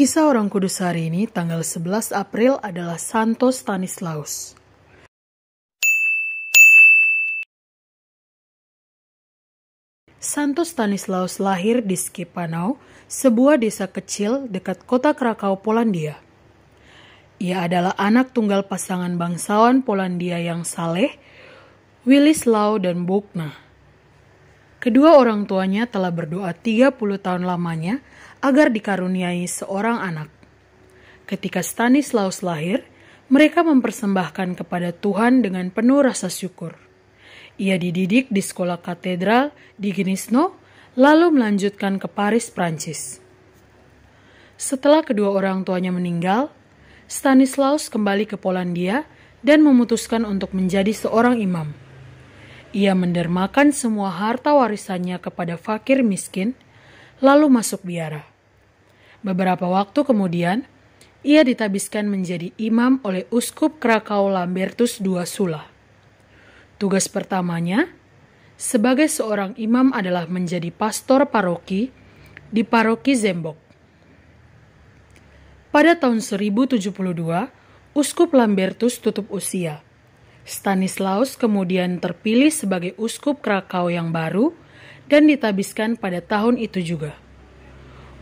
Kisah orang kudus hari ini tanggal 11 April adalah Santo Stanislaus. Santo Stanislaus lahir di Skipanau, sebuah desa kecil dekat kota Krakau, Polandia. Ia adalah anak tunggal pasangan bangsawan Polandia yang saleh, Władysław dan Bożena. Kedua orang tuanya telah berdoa 30 tahun lamanya agar dikaruniai seorang anak. Ketika Stanislaus lahir, mereka mempersembahkan kepada Tuhan dengan penuh rasa syukur. Ia dididik di sekolah katedral di Gniezno, lalu melanjutkan ke Paris, Prancis. Setelah kedua orang tuanya meninggal, Stanislaus kembali ke Polandia dan memutuskan untuk menjadi seorang imam. Ia mendermakan semua harta warisannya kepada fakir miskin, lalu masuk biara. Beberapa waktu kemudian, ia ditabiskan menjadi imam oleh Uskup Krakau Lambertus II Sula. Tugas pertamanya sebagai seorang imam adalah menjadi pastor paroki di paroki Zembok. Pada tahun 1072, Uskup Lambertus tutup usia. Stanislaus kemudian terpilih sebagai Uskup Krakau yang baru dan ditabiskan pada tahun itu juga.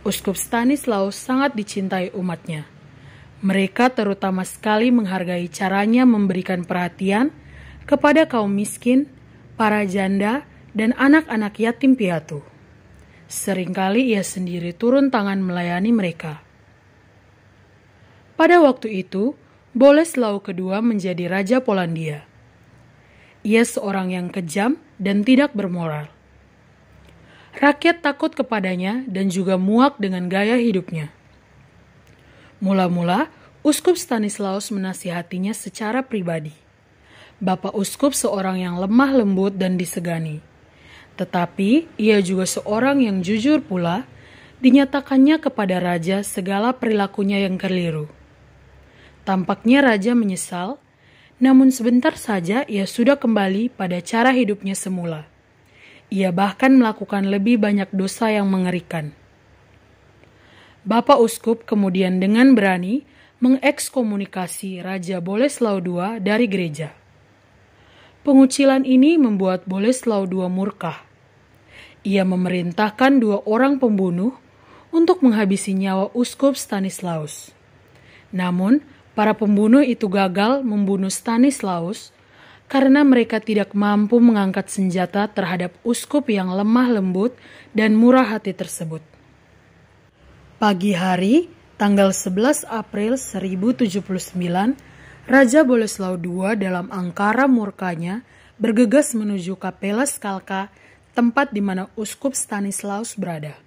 Uskup Stanislaus sangat dicintai umatnya. Mereka terutama sekali menghargai caranya memberikan perhatian kepada kaum miskin, para janda, dan anak-anak yatim piatu. Seringkali ia sendiri turun tangan melayani mereka. Pada waktu itu, Bolesław II menjadi Raja Polandia. Ia seorang yang kejam dan tidak bermoral. Rakyat takut kepadanya dan juga muak dengan gaya hidupnya. Mula-mula, Uskup Stanislaus menasihatinya secara pribadi. Bapak Uskup seorang yang lemah lembut dan disegani. Tetapi, ia juga seorang yang jujur pula, dinyatakannya kepada raja segala perilakunya yang keliru. Tampaknya raja menyesal, namun sebentar saja ia sudah kembali pada cara hidupnya semula. Ia bahkan melakukan lebih banyak dosa yang mengerikan. Bapak Uskup kemudian dengan berani mengekskomunikasi Raja Bolesław II dari gereja. Pengucilan ini membuat Bolesław II murka. Ia memerintahkan 2 orang pembunuh untuk menghabisi nyawa Uskup Stanislaus. Namun, para pembunuh itu gagal membunuh Stanislaus karena mereka tidak mampu mengangkat senjata terhadap uskup yang lemah lembut dan murah hati tersebut. Pagi hari, tanggal 11 April 1079, Raja Bolesław II dalam angkara murkanya bergegas menuju Kapela Skalka, tempat di mana Uskup Stanislaus berada.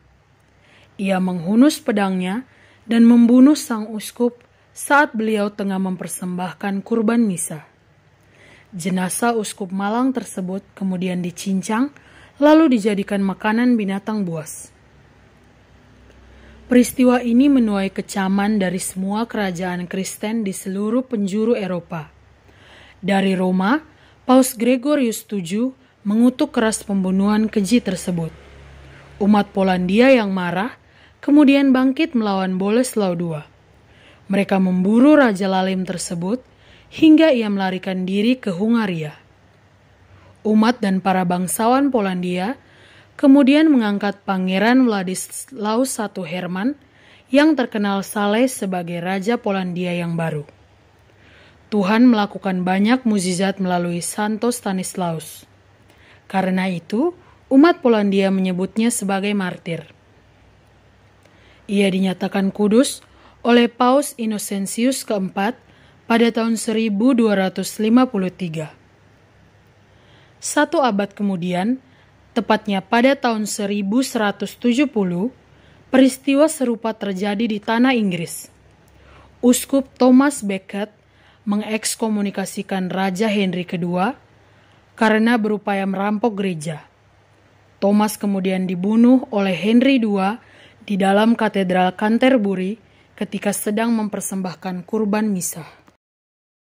Ia menghunus pedangnya dan membunuh sang uskup saat beliau tengah mempersembahkan kurban misa. Jenazah uskup malang tersebut kemudian dicincang, lalu dijadikan makanan binatang buas. Peristiwa ini menuai kecaman dari semua kerajaan Kristen di seluruh penjuru Eropa. Dari Roma, Paus Gregorius VII mengutuk keras pembunuhan keji tersebut. Umat Polandia yang marah kemudian bangkit melawan Bolesław II. Mereka memburu Raja Lalim tersebut hingga ia melarikan diri ke Hungaria. Umat dan para bangsawan Polandia kemudian mengangkat Pangeran Władysław I Herman yang terkenal saleh sebagai Raja Polandia yang baru. Tuhan melakukan banyak mukjizat melalui Santo Stanislaus. Karena itu, umat Polandia menyebutnya sebagai martir. Ia dinyatakan kudus oleh Paus Innocentius keempat pada tahun 1253. 1 abad kemudian, tepatnya pada tahun 1170, peristiwa serupa terjadi di tanah Inggris. Uskup Thomas Becket mengekskomunikasikan Raja Henry II karena berupaya merampok gereja. Thomas kemudian dibunuh oleh Henry II di dalam katedral Canterbury ketika sedang mempersembahkan kurban misa.